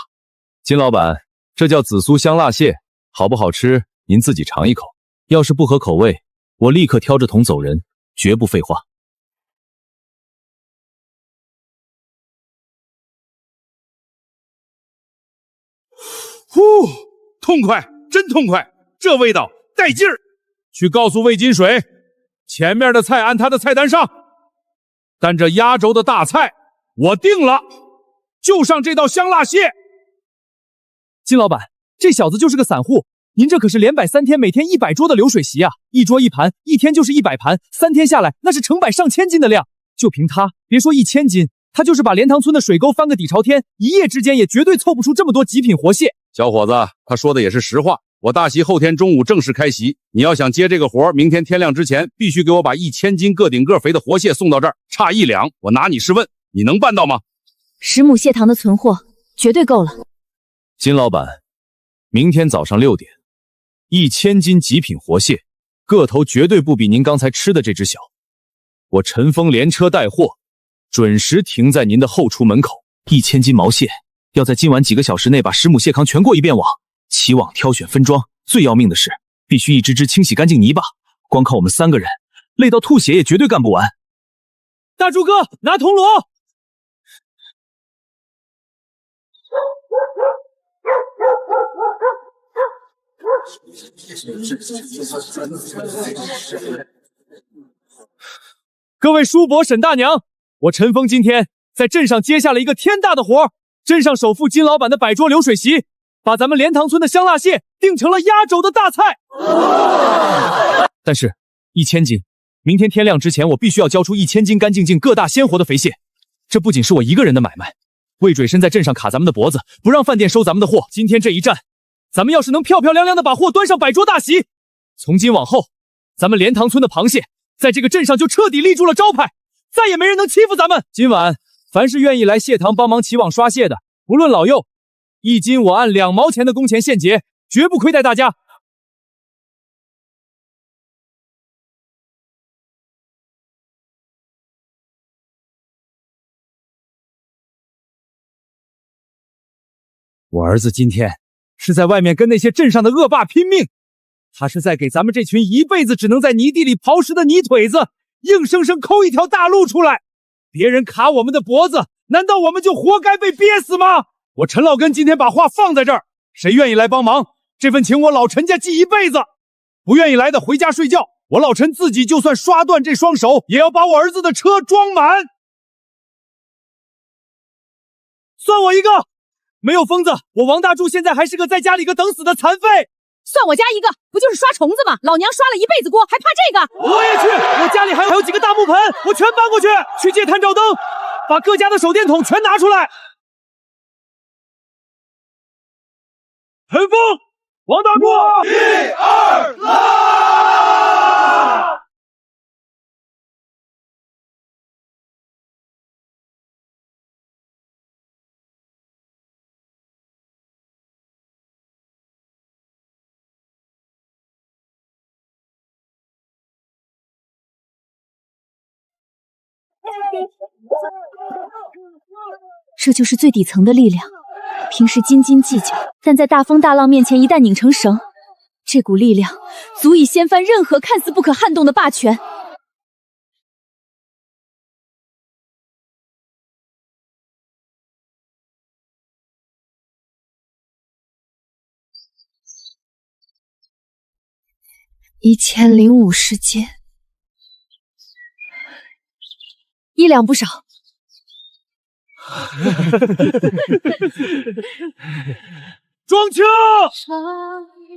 金老板，这叫紫苏香辣蟹，好不好吃您自己尝一口。要是不合口味，我立刻挑着桶走人，绝不废话。呼，痛快，真痛快，这味道带劲儿。去告诉魏金水，前面的菜按他的菜单上，但这压轴的大菜我定了，就上这道香辣蟹。金老板，这小子就是个散户，您这可是连摆3天，每天100桌的流水席啊！一桌一盘，一天就是100盘，3天下来那是成百上千斤的量。就凭他，别说1000斤，他就是把莲塘村的水沟翻个底朝天，一夜之间也绝对凑不出这么多极品活蟹。小伙子，他说的也是实话。我大席后天中午正式开席，你要想接这个活，明天天亮之前必须给我把1000斤个顶个肥的活蟹送到这儿，差1两，我拿你试问，你能办到吗？10亩蟹塘的存货绝对够了。金老板，明天早上6点，1000斤极品活蟹，个头绝对不比您刚才吃的这只小。我陈峰连车带货，准时停在您的后厨门口。1000斤毛蟹，要在今晚几个小时内把10亩蟹塘全过一遍网。起网挑选分装，最要命的是必须一只只清洗干净泥巴，光靠我们3个人，累到吐血也绝对干不完。大柱哥，拿铜锣！各位叔伯、沈大娘，我陈峰今天在镇上接下了一个天大的活，镇上首富金老板的100桌流水席，把咱们莲塘村的香辣蟹定成了压轴的大菜。但是1000斤，明天天亮之前我必须要交出1000斤干净净个大鲜活的肥蟹。这不仅是我一个人的买卖，魏准身在镇上卡咱们的脖子，不让饭店收咱们的货。今天这一战，咱们要是能漂漂亮亮的把货端上100桌大席，从今往后，咱们莲塘村的螃蟹在这个镇上就彻底立住了招牌，再也没人能欺负咱们。今晚凡是愿意来蟹塘帮忙起网刷蟹的，不论老幼，1斤我按2毛钱的工钱现结，绝不亏待大家。我儿子今天是在外面跟那些镇上的恶霸拼命，他是在给咱们这群一辈子只能在泥地里刨食的泥腿子，硬生生抠一条大路出来。别人卡我们的脖子，难道我们就活该被憋死吗？我陈老根今天把话放在这儿，谁愿意来帮忙，这份情我老陈家记一辈子。不愿意来的回家睡觉，我老陈自己就算刷断这双手，也要把我儿子的车装满。算我一个。没有疯子，我王大柱现在还是个在家里个等死的残废。算我家一个，不就是刷虫子吗？老娘刷了一辈子锅，还怕这个？我也去，我家里还有几个大木盆，我全搬过去。去借探照灯，把各家的手电筒全拿出来。陈峰，王大柱，1、2，拉！这就是最底层的力量，平时斤斤计较，但在大风大浪面前一旦拧成绳，这股力量足以掀翻任何看似不可撼动的霸权。1050斤，1两不少。庄秋，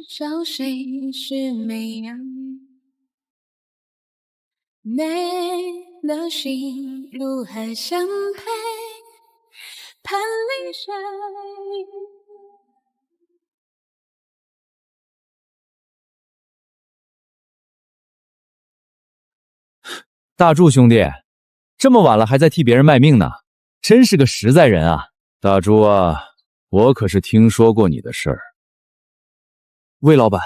找谁是美人？美的心如何相配？盼离谁？大柱兄弟，这么晚了还在替别人卖命呢，真是个实在人啊！大柱啊，我可是听说过你的事儿。魏老板，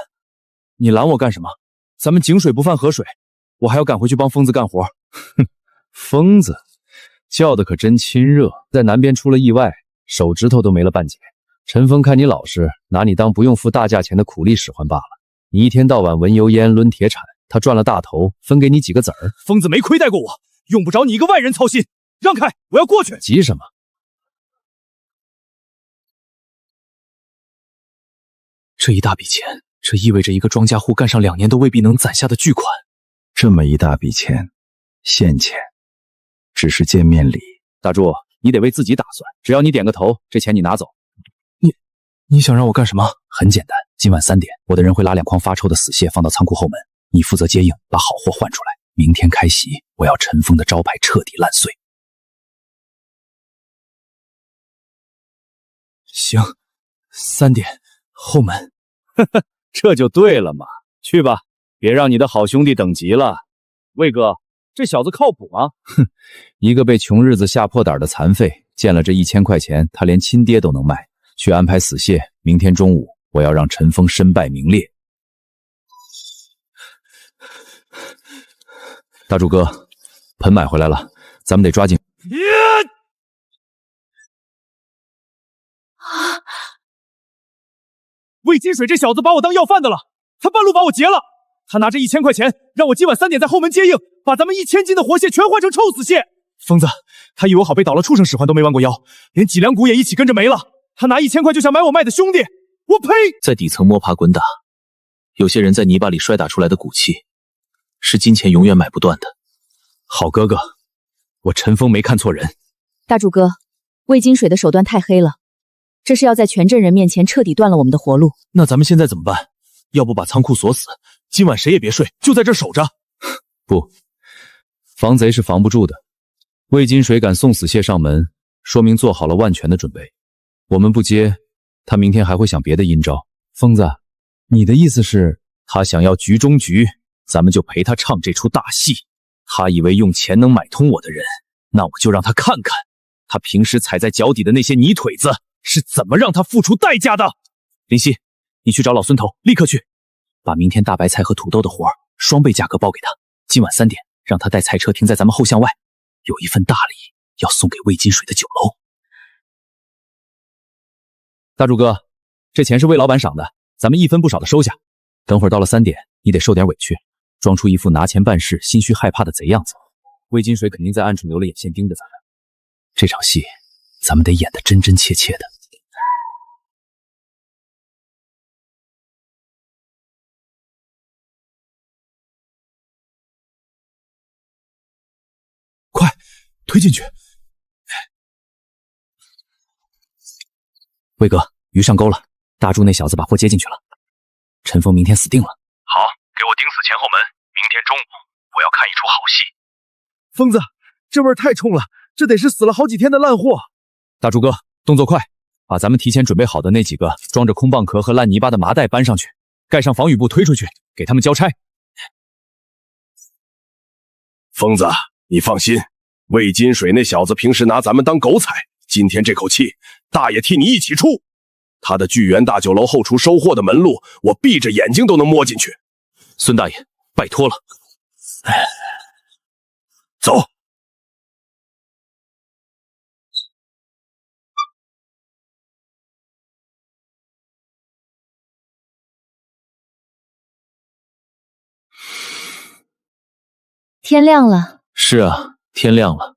你拦我干什么？咱们井水不犯河水，我还要赶回去帮疯子干活。哼，疯子叫的可真亲热，在南边出了意外，手指头都没了半截。陈峰看你老实，拿你当不用付大价钱的苦力使唤罢了。你一天到晚闻油烟抡铁铲，他赚了大头，分给你几个子儿。疯子没亏待过我，用不着你一个外人操心。让开，我要过去。急什么？这一大笔钱，这意味着一个庄稼户干上2年都未必能攒下的巨款。这么一大笔钱，现钱，只是见面礼。大柱，你得为自己打算，只要你点个头，这钱你拿走。你想让我干什么？很简单，今晚3点，我的人会拉2筐发臭的死蟹放到仓库后门，你负责接应，把好货换出来。明天开席，我要陈峰的招牌彻底烂碎。行，3点，后门。这就对了嘛，去吧，别让你的好兄弟等急了。魏哥，这小子靠谱吗？哼，一个被穷日子吓破胆的残废，见了这1000块钱，他连亲爹都能卖。去安排死蟹，明天中午我要让陈峰身败名裂。大柱哥，盆买回来了，咱们得抓紧。魏金水这小子把我当要饭的了，他半路把我劫了。他拿着1000块钱，让我今晚3点在后门接应，把咱们1000斤的活蟹全换成臭死蟹。疯子，他以为我好被倒了畜生使唤都没弯过腰，连脊梁骨也一起跟着没了。他拿1000块就想买我卖的兄弟，我呸！在底层摸爬滚打，有些人在泥巴里摔打出来的骨气，是金钱永远买不断的。好哥哥，我陈峰没看错人。大柱哥，魏金水的手段太黑了，这是要在全镇人面前彻底断了我们的活路。那咱们现在怎么办？要不把仓库锁死，今晚谁也别睡，就在这守着。不，防贼是防不住的。魏金水敢送死蟹上门，说明做好了万全的准备。我们不接，他明天还会想别的阴招。疯子，你的意思是，他想要局中局，咱们就陪他唱这出大戏。他以为用钱能买通我的人，那我就让他看看，他平时踩在脚底的那些泥腿子是怎么让他付出代价的。林夕，你去找老孙头，立刻去，把明天大白菜和土豆的活双倍价格包给他。今晚3点，让他带菜车停在咱们后巷外，有一份大礼要送给魏金水的酒楼。大柱哥，这钱是魏老板赏的，咱们一分不少的收下。等会儿到了3点，你得受点委屈，装出一副拿钱办事、心虚害怕的贼样子。魏金水肯定在暗处留了眼线盯着咱们，这场戏咱们得演得真真切切的。快，推进去！魏哥，鱼上钩了，大柱那小子把货接进去了，陈峰明天死定了。好，给我盯死前后门，明天中午我要看一出好戏。疯子，这味儿太冲了，这得是死了好几天的烂货。大柱哥，动作快，把咱们提前准备好的那几个装着空蚌壳和烂泥巴的麻袋搬上去，盖上防雨布推出去，给他们交差。疯子，你放心，魏金水那小子平时拿咱们当狗踩，今天这口气，大爷替你一起出。他的聚源大酒楼后厨收货的门路，我闭着眼睛都能摸进去。孙大爷，拜托了。走。天亮了。是啊，天亮了。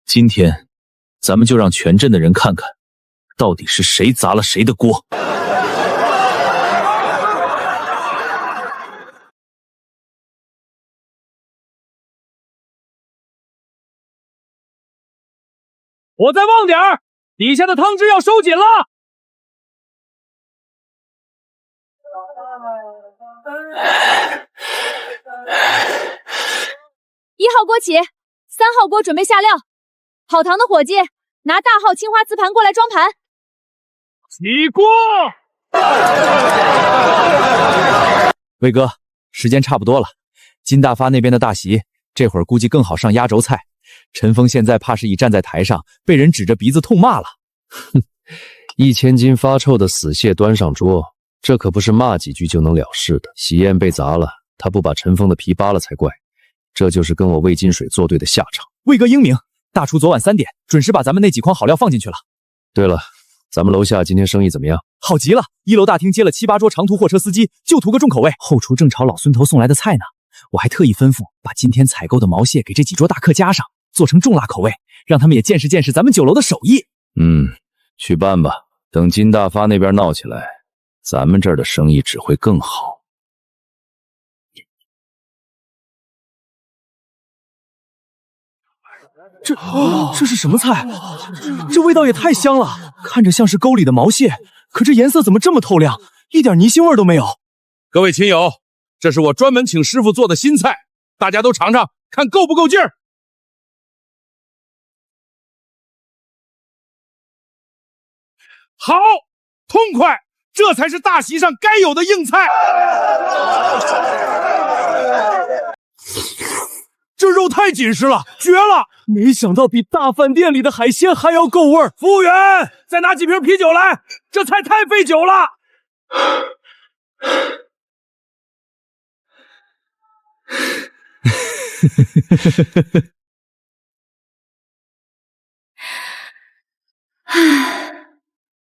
今天，咱们就让全镇的人看看，到底是谁砸了谁的锅。我再旺点儿，底下的汤汁要收紧了。1号锅起，3号锅准备下料。跑堂的伙计，拿大号青花瓷盘过来装盘。起锅！魏哥，时间差不多了，金大发那边的大席，这会儿估计更好上压轴菜。陈峰现在怕是已站在台上，被人指着鼻子痛骂了。哼，1000斤发臭的死蟹端上桌，这可不是骂几句就能了事的。喜宴被砸了，他不把陈峰的皮扒了才怪。这就是跟我魏金水作对的下场。魏哥英明，大厨昨晚3点准时把咱们那几筐好料放进去了。对了，咱们楼下今天生意怎么样？好极了，1楼大厅接了7、8桌长途货车司机，就图个重口味。后厨正炒老孙头送来的菜呢，我还特意吩咐把今天采购的毛蟹给这几桌大客加上，做成重辣口味，让他们也见识见识咱们酒楼的手艺。去办吧。等金大发那边闹起来，咱们这儿的生意只会更好。这是什么菜？这味道也太香了，看着像是沟里的毛蟹，可这颜色怎么这么透亮，一点泥腥味都没有。各位亲友，这是我专门请师傅做的新菜，大家都尝尝，看够不够劲儿。好，痛快，这才是大席上该有的硬菜。这肉太紧实了，绝了！没想到比大饭店里的海鲜还要够味儿。服务员，再拿几瓶啤酒来，这菜太费酒了。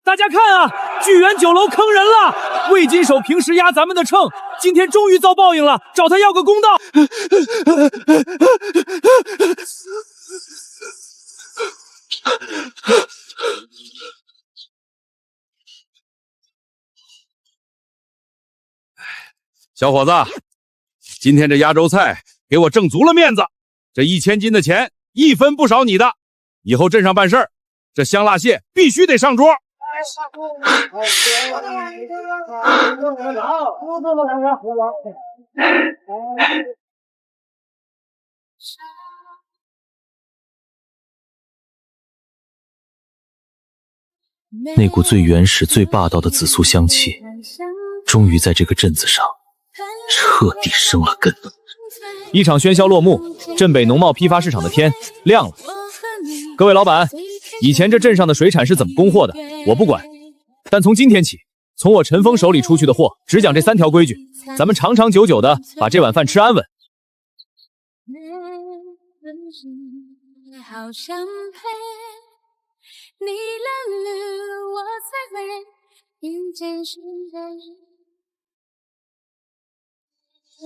大家看啊，聚源酒楼坑人了！魏金手平时压咱们的秤，今天终于遭报应了，找他要个公道。小伙子，今天这压轴菜给我挣足了面子，这1000斤的钱一分不少你的。以后镇上办事儿，这香辣蟹必须得上桌。那股最原始、最霸道的紫苏香气，终于在这个镇子上彻底生了根。一场喧嚣落幕，镇北农贸批发市场的天亮了。各位老板，以前这镇上的水产是怎么供货的，我不管。但从今天起，从我陈峰手里出去的货，只讲这3条规矩，咱们长长久久的把这碗饭吃安稳。好相配，你冷了我才会遇见新的人。疯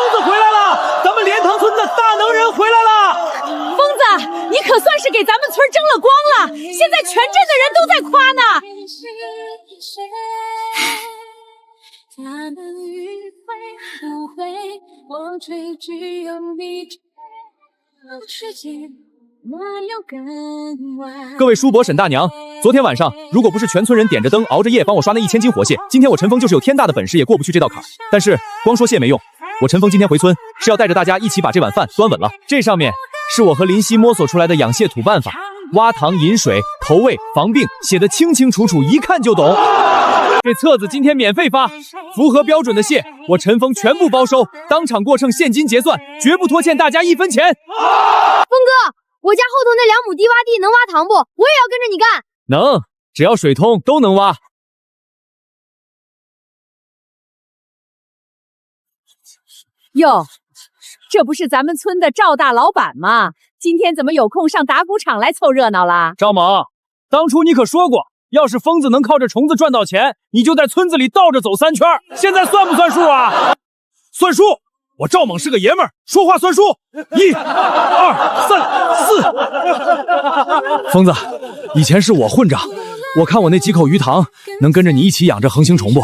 子回来了，咱们莲塘村的大能人回来了。疯子，你可算是给咱们村争了光了，现在全镇的人都在夸呢。他能迂回不回，我却只有你知道世界没有更外。各位叔伯婶大娘，昨天晚上如果不是全村人点着灯熬着夜帮我刷那1000斤活蟹，今天我陈峰就是有天大的本事也过不去这道坎儿。但是光说蟹没用，我陈峰今天回村是要带着大家一起把这碗饭端稳了。这上面是我和林夕摸索出来的养蟹土办法，挖塘引水、投喂、防病，写得清清楚楚，一看就懂。这册子今天免费发，符合标准的蟹，我陈峰全部包收，当场过秤现金结算，绝不拖欠大家1分钱。峰哥，我家后头那2亩低洼地能挖塘不？我也要跟着你干。能，只要水通都能挖。哟，这不是咱们村的赵大老板吗？今天怎么有空上打谷场来凑热闹啦？赵猛，当初你可说过，要是疯子能靠着虫子赚到钱，你就在村子里倒着走3圈，现在算不算数啊？算数！我赵猛是个爷们儿，说话算数。1、2、3、4。疯子，以前是我混账，我看我那几口鱼塘能跟着你一起养着横行虫不？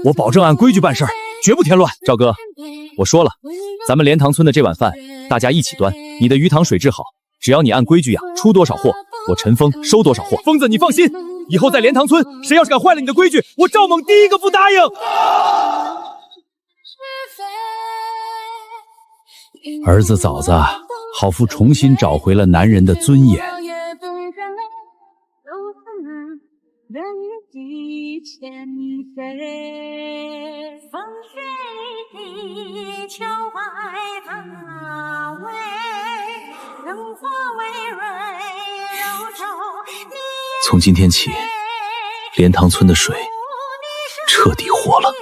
我保证按规矩办事儿，绝不添乱。赵哥，我说了，咱们莲塘村的这碗饭大家一起端，你的鱼塘水质好，只要你按规矩养，出多少货，我陈峰收多少货。疯子，你放心，以后在莲塘村，谁要是敢坏了你的规矩，我赵猛第一个不答应。儿子嫂子好似重新找回了男人的尊严。从今天起，莲塘村的水彻底活了。